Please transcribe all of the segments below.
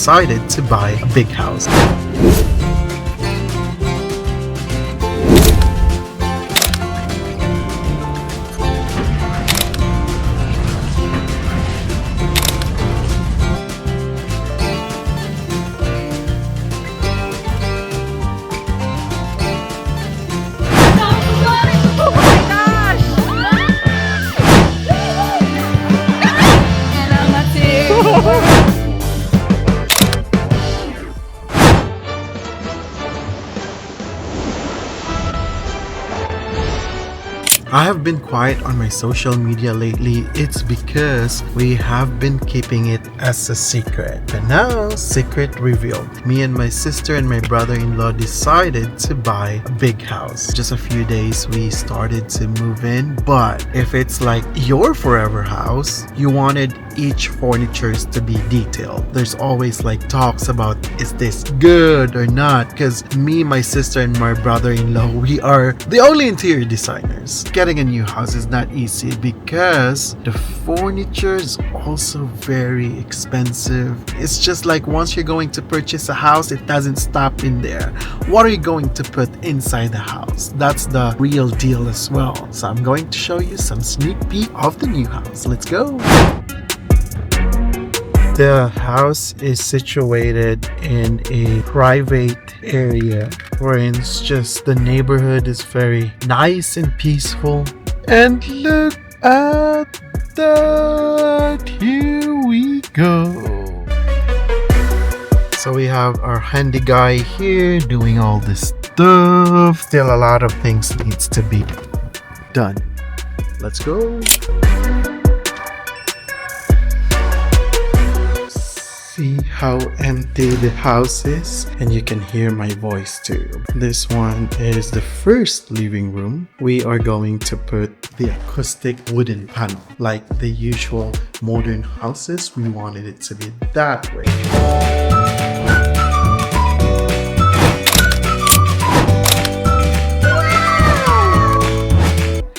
decided to buy a big house. I have been quiet on my social media lately. It's because we have been keeping it as a secret. But now, secret revealed. Me and my sister and my brother-in-law decided to buy a big house. Just a few days we started to move in. But if it's like your forever house, you wanted each furnitures to be detailed. There's always like talks about is this good or not, because me, my sister and my brother-in-law, we are the only interior designers. Getting a new house is not easy because the furniture is also very expensive. It's just like once you're going to purchase a house, it doesn't stop in there. What are you going to put inside the house? That's the real deal as well. So I'm going to show you some sneak peek of the new house. Let's go. The house is situated in a private area wherein it's just the neighborhood is very nice and peaceful. And look at that! Here we go! So we have our handy guy here doing all this stuff. Still a lot of things needs to be done. Let's go! See how empty the house is, and you can hear my voice too. This one is the first living room. We are going to put the acoustic wooden panel like the usual modern houses. We wanted it to be that way.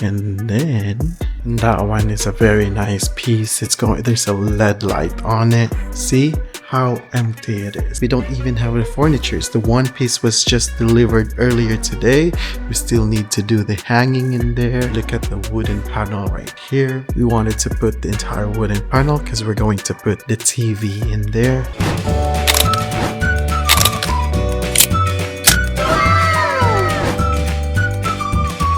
And then that one is a very nice piece. There's a LED light on it. See how empty it is. We don't even have the furnitures. The one piece was just delivered earlier today. We still need to do the hanging in there. Look at the wooden panel right here. We wanted to put the entire wooden panel because we're going to put the TV in there.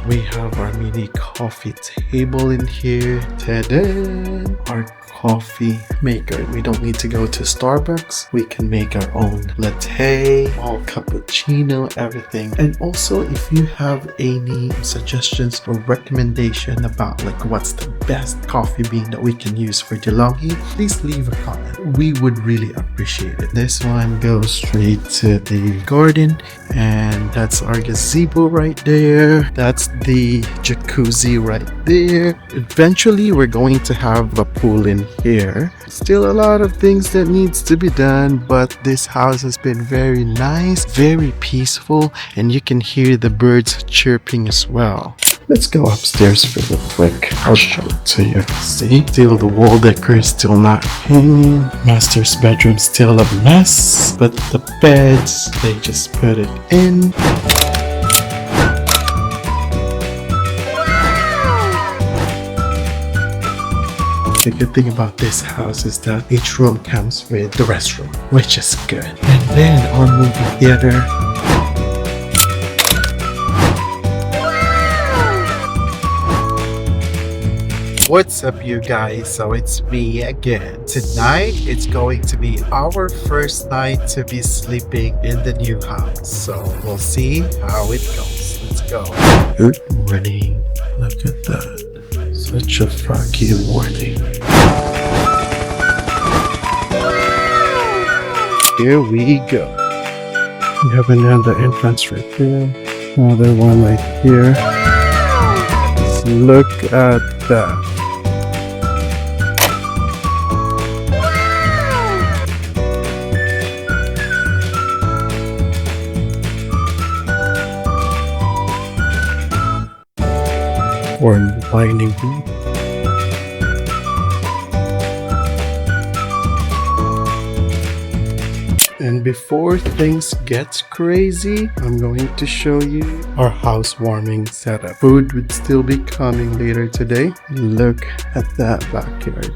We have our mini coffee table in here. Ta-da! Our coffee maker. We don't need to go to Starbucks. We can make our own latte, all cappuccino, everything. And also, if you have any suggestions or recommendation about like what's the best coffee bean that we can use for DeLonghi, please leave a comment. We would really appreciate it. This one goes straight to the garden, and that's our gazebo right there. That's the jacuzzi right there. Eventually, we're going to have a pool in here. Still a lot of things that needs to be done, but this house has been very nice, very peaceful, and you can hear the birds chirping as well. Let's go upstairs real quick. I'll show it to you. See? Still the wall decor is still not hanging. Master's bedroom still a mess, but the beds, they just put it in. The good thing about this house is that each room comes with the restroom, which is good. And then our movie theater. What's up, you guys? So it's me again. Tonight it's going to be our first night to be sleeping in the new house. So we'll see how it goes. Let's go. Good morning. Look at that. Such a foggy morning. Here we go. We have another entrance right there. Another one right here. Look at that. Or lining room. And before things get crazy, I'm going to show you our housewarming setup. Food would still be coming later today. Look at that backyard.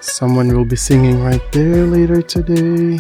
Someone will be singing right there later today.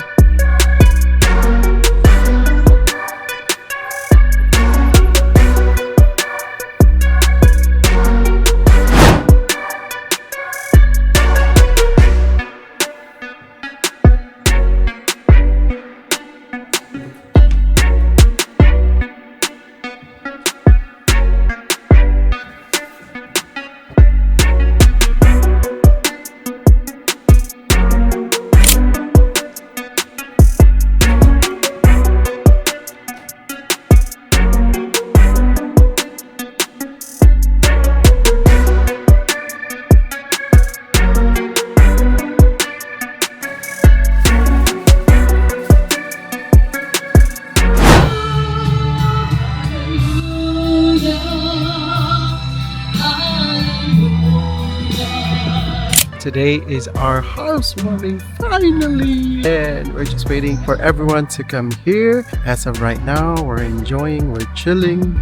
Today is our housewarming finally, and we're just waiting for everyone to come here. As of right now, we're enjoying, we're chilling.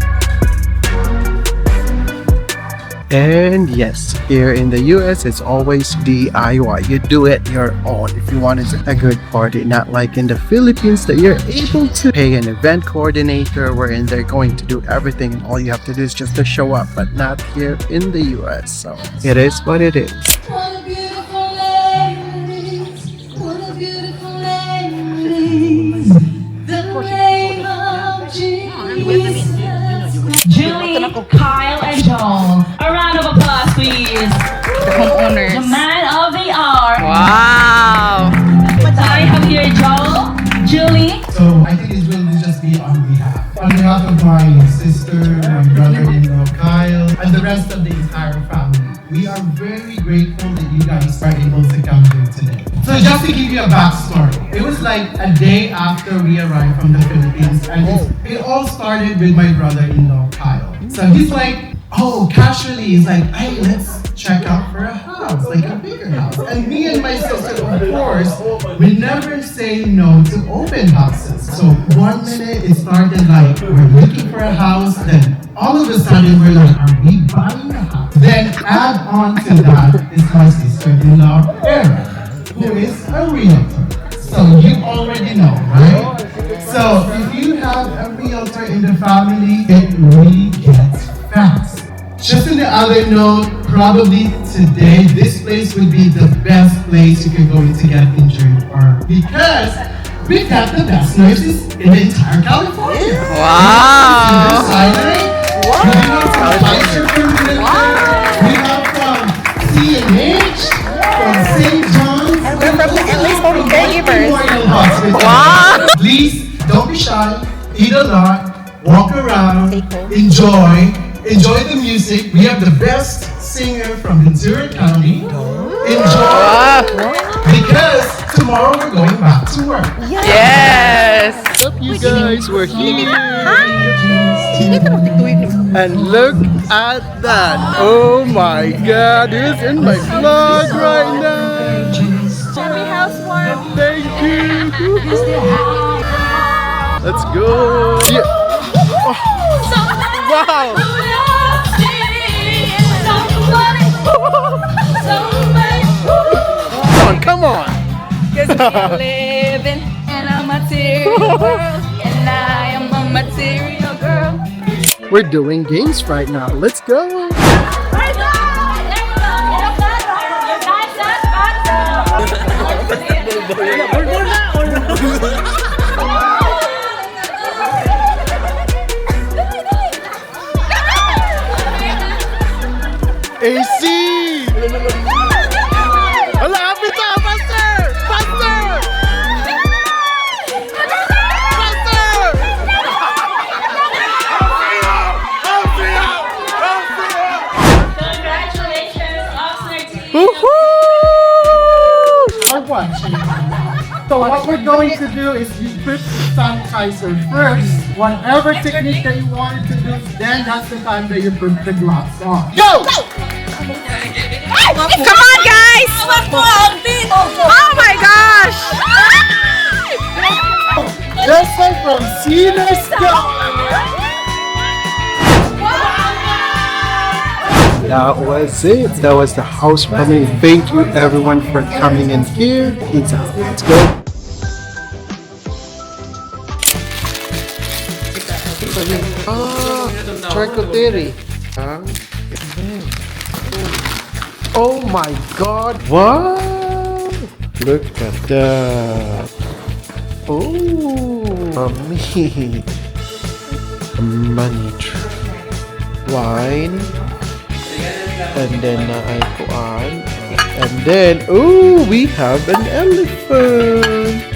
And yes, here in the US, it's always DIY. You do it your own if you want a good party. Not like in the Philippines that you're able to pay an event coordinator wherein they're going to do everything and all you have to do is just to show up, but not here in the US. So it is what it is. What a beautiful ladies, what a beautiful ladies, the name of Jesus. Julie, Kyle, and Joel. A round of applause, please. The homeowners. The man of the hour. Wow! I have here Joel, Julie. So I think it will just be on behalf of my sister, my brother-in-law Kyle, and the rest of the entire family. We are very grateful that you guys are able to come here today. So just to give you a backstory, it was like a day after we arrived from the Philippines, and it all started with my brother-in-law Kyle. So he's like, casually, he's like, hey, let's check out for a house, like a bigger house. And me and my sister, of course, we never say no to open houses. So one minute it started like, we're looking for a house, then all of a sudden we're like, are we buying a house? Then add on to that is my sister-in-law, Erin, who is a realtor. So you already know, right? So if you have a realtor in the family, it really gets fast. Just in the other note, probably today, this place would be the best place you can go to get injured or because we've got the best nurses in the entire California. Wow! We have from Pfizer from Clinton, we have from CNH, from St. John's, And we're from at least 40 caregivers. Memorial Hospital. Wow! Please don't be shy, eat a lot, walk around, Stay cool. enjoy the music. We have the best singer from Ventura County. Enjoy, because tomorrow we're going back to work. Yes! What's up, you guys? We're here. Sino ito nagtituwid? And look at that. Oh my God, it's in my vlog right now. Jimmy Housewarming. Thank you. Let's go. Yeah. Wow. Come on. Cause we're living in a material world, and I am a material girl. We're doing games right now. Let's go. AC! Hala, pita! Faster! Faster! Faster! Congratulations, Oxnard team. Woohoo! So what we're going to do is you put sanitizer first. Whatever technique that you wanted to do, then that's the time that you put the gloves on. Go! Come on, guys! Oh my gosh! Just like from Cena's That was it. That was the housewarming. Thank you everyone for coming in here. Peace out. Let's go. Charcuterie. Oh my god. Wow. Look at that. Oh, me. Money tree. Wine. And then and then, ooh, we have an elephant.